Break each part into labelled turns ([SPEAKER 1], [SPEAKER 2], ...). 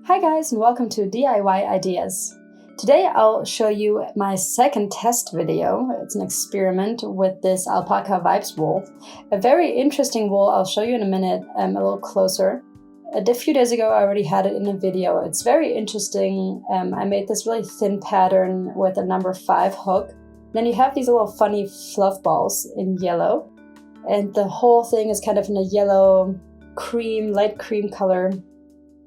[SPEAKER 1] Hi guys, and welcome to DIY Ideas. Today I'll show you my second test video. It's an experiment with this Alpaca Vibes wool. A very interesting wool. I'll show you in a minute, a little closer. A few days ago I already had it in a video. It's very interesting. I made this really thin pattern with a number 5 hook. Then you have these little funny fluff balls in yellow. And the whole thing is kind of in a yellow cream, light cream color.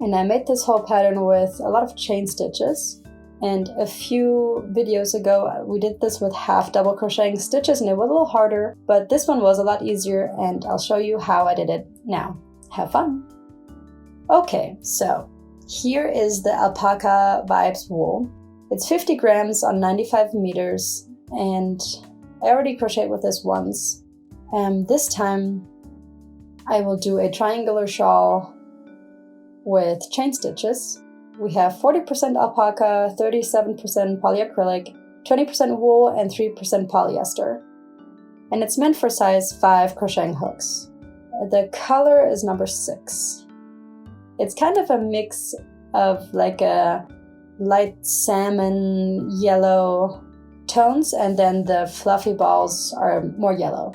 [SPEAKER 1] And I made this whole pattern with a lot of chain stitches. And a few videos ago, we did this with half double crocheting stitches, and it was a little harder, but this one was a lot easier, and I'll show you how I did it now. Have fun! Okay, so here is the Alpaca Vibes wool. It's 50 grams on 95 meters, and I already crocheted with this once. This time, I will do a triangular shawl with chain stitches. We have 40% alpaca, 37% polyacrylic, 20% wool, and 3% polyester. And it's meant for size 5 crocheting hooks. The color is number 6. It's kind of a mix of like a light salmon yellow tones, and then the fluffy balls are more yellow.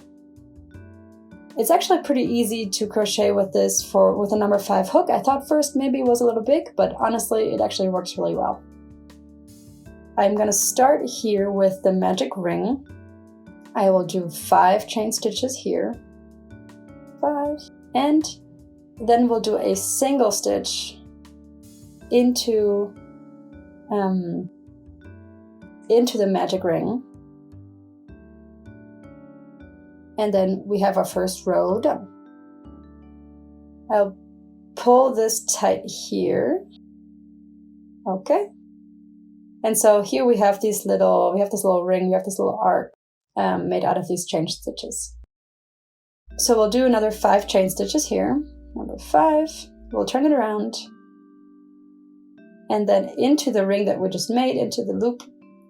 [SPEAKER 1] It's actually pretty easy to crochet with this with a number 5 hook. I thought first maybe it was a little big, but honestly it actually works really well. I'm going to start here with the magic ring. I will do 5 chain stitches here, 5, and then we'll do a single stitch into the magic ring. And then we have our first row done. I'll pull this tight here. Okay. And so here we have this little ring, we have this little arc made out of these chain stitches. So we'll do another 5 chain stitches here. Number 5, we'll turn it around. And then into the ring that we just made, into the loop,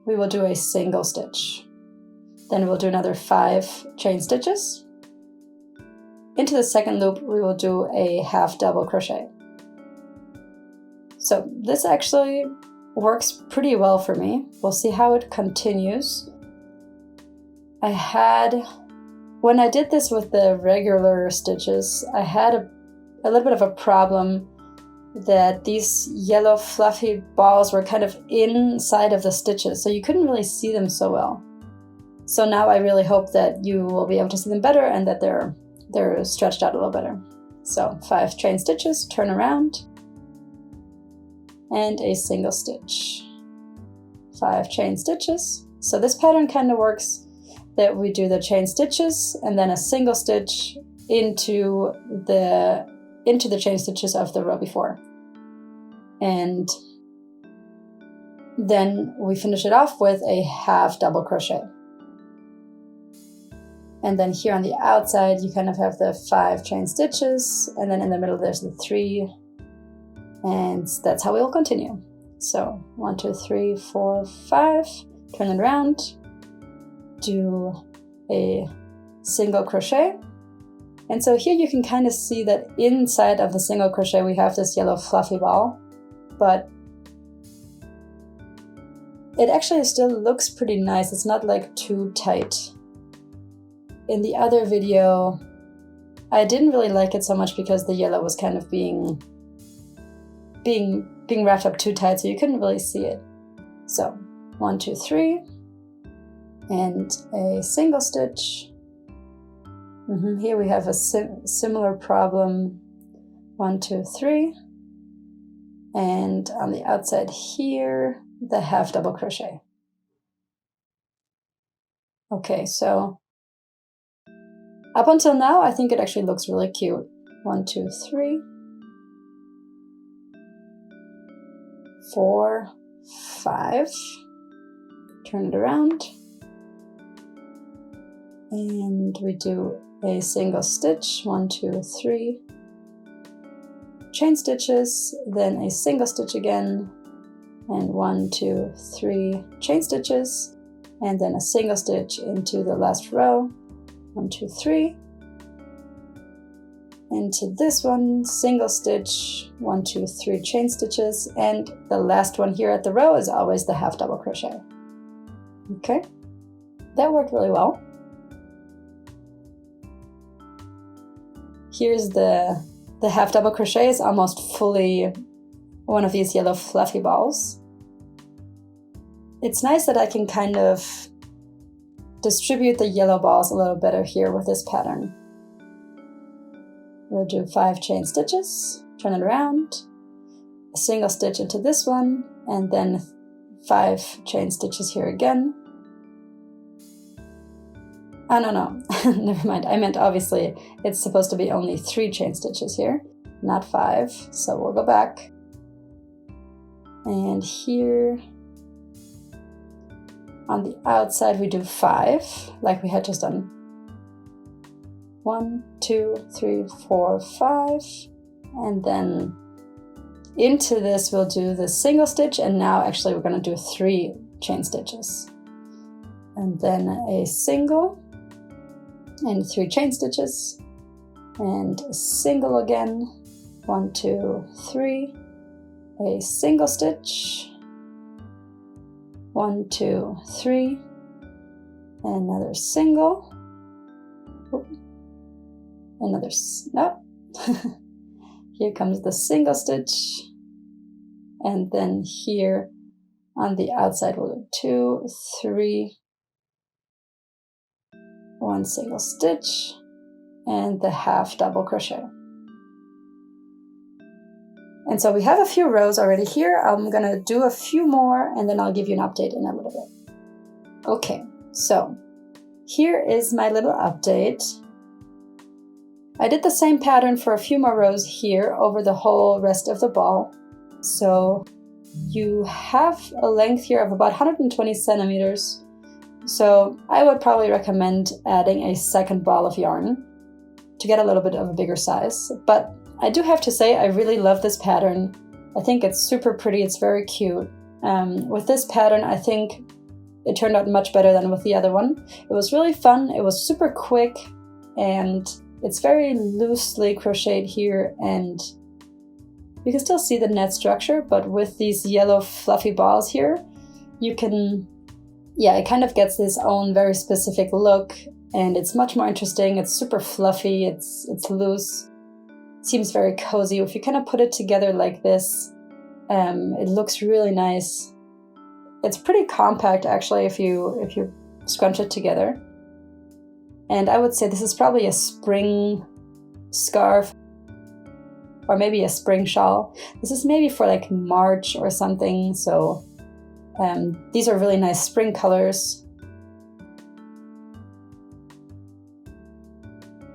[SPEAKER 1] we will do a single stitch. Then we'll do another 5 chain stitches. Into the second loop, we will do a half double crochet. So this actually works pretty well for me. We'll see how it continues. When I did this with the regular stitches, I had a little bit of a problem that these yellow fluffy balls were kind of inside of the stitches, so you couldn't really see them so well. So now I really hope that you will be able to see them better and that they're stretched out a little better. So 5 chain stitches, turn around, and a single stitch. 5 chain stitches. So this pattern kind of works that we do the chain stitches and then a single stitch into the chain stitches of the row before. And then we finish it off with a half double crochet. And then here on the outside, you kind of have the 5 chain stitches, and then in the middle there's the 3, and that's how we will continue. So 1, 2, 3, 4, 5, turn it around, do a single crochet. And so here you can kind of see that inside of the single crochet we have this yellow fluffy ball, but it actually still looks pretty nice. It's not like too tight. In the other video, I didn't really like it so much because the yellow was kind of being wrapped up too tight, so you couldn't really see it. So 1, 2, 3, and a single stitch. Here we have a similar problem. 1, 2, 3, and on the outside here, the half double crochet. Okay, so up until now, I think it actually looks really cute. 1, 2, 3, 4, 5. Turn it around. And we do a single stitch. 1, 2, 3. Chain stitches, then a single stitch again. And 1, 2, 3 chain stitches. And then a single stitch into the last row. 1, 2, 3, into this one, single stitch, 1, 2, 3 chain stitches, and the last one here at the row is always the half double crochet. Okay, that worked really well. Here's the half double crochet is almost fully one of these yellow fluffy balls. It's nice that I can kind of distribute the yellow balls a little better here with this pattern. We'll do 5 chain stitches, turn it around, a single stitch into this one, and then 5 chain stitches here again. Oh, no, never mind. I meant obviously it's supposed to be only 3 chain stitches here, not 5. So we'll go back. And here on the outside we do 5, like we had just done. 1, 2, 3, 4, 5. And then into this we'll do the single stitch, and now actually we're going to do 3 chain stitches. And then a single, and 3 chain stitches, and a single again, 1, 2, 3, a single stitch, 1, 2, 3, another single, another, no, here comes the single stitch, and then here on the outside we'll do 2, 3, 1 single stitch, and the half double crochet. And so we have a few rows already here. I'm gonna do a few more and then I'll give you an update in a little bit. Okay, so here is my little update. I did the same pattern for a few more rows here over the whole rest of the ball. So you have a length here of about 120 centimeters. So I would probably recommend adding a second ball of yarn to get a little bit of a bigger size. But I do have to say I really love this pattern. I think it's super pretty, it's very cute. With this pattern I think it turned out much better than with the other one. It was really fun, it was super quick, and it's very loosely crocheted here, and you can still see the net structure, but with these yellow fluffy balls here, you can, yeah, it kind of gets its own very specific look, and it's much more interesting. It's super fluffy, it's loose, it seems very cozy. If you kind of put it together like this, it looks really nice. It's pretty compact actually if you scrunch it together. And I would say this is probably a spring scarf or maybe a spring shawl. This is maybe for like March or something, so these are really nice spring colors.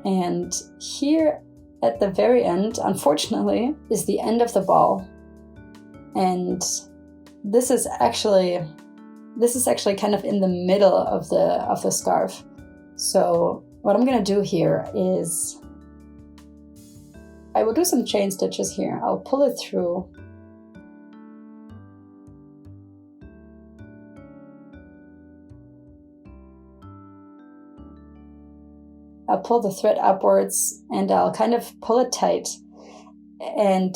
[SPEAKER 1] And here at the very end, unfortunately, is the end of the ball. And this is actually kind of in the middle of the scarf. So what I'm gonna do here is I will do some chain stitches here. I'll pull it through. I'll pull the thread upwards and I'll kind of pull it tight. And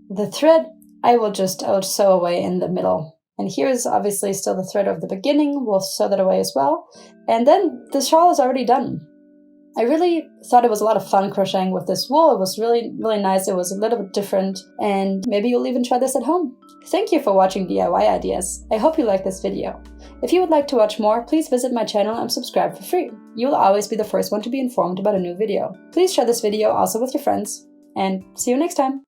[SPEAKER 1] the thread I will sew away in the middle. And here's obviously still the thread of the beginning. We'll sew that away as well. And then the shawl is already done. I really thought it was a lot of fun crocheting with this wool. It was really, really nice. It was a little bit different. And maybe you'll even try this at home. Thank you for watching DIY Ideas. I hope you liked this video. If you would like to watch more, please visit my channel and subscribe for free. You will always be the first one to be informed about a new video. Please share this video also with your friends. And see you next time.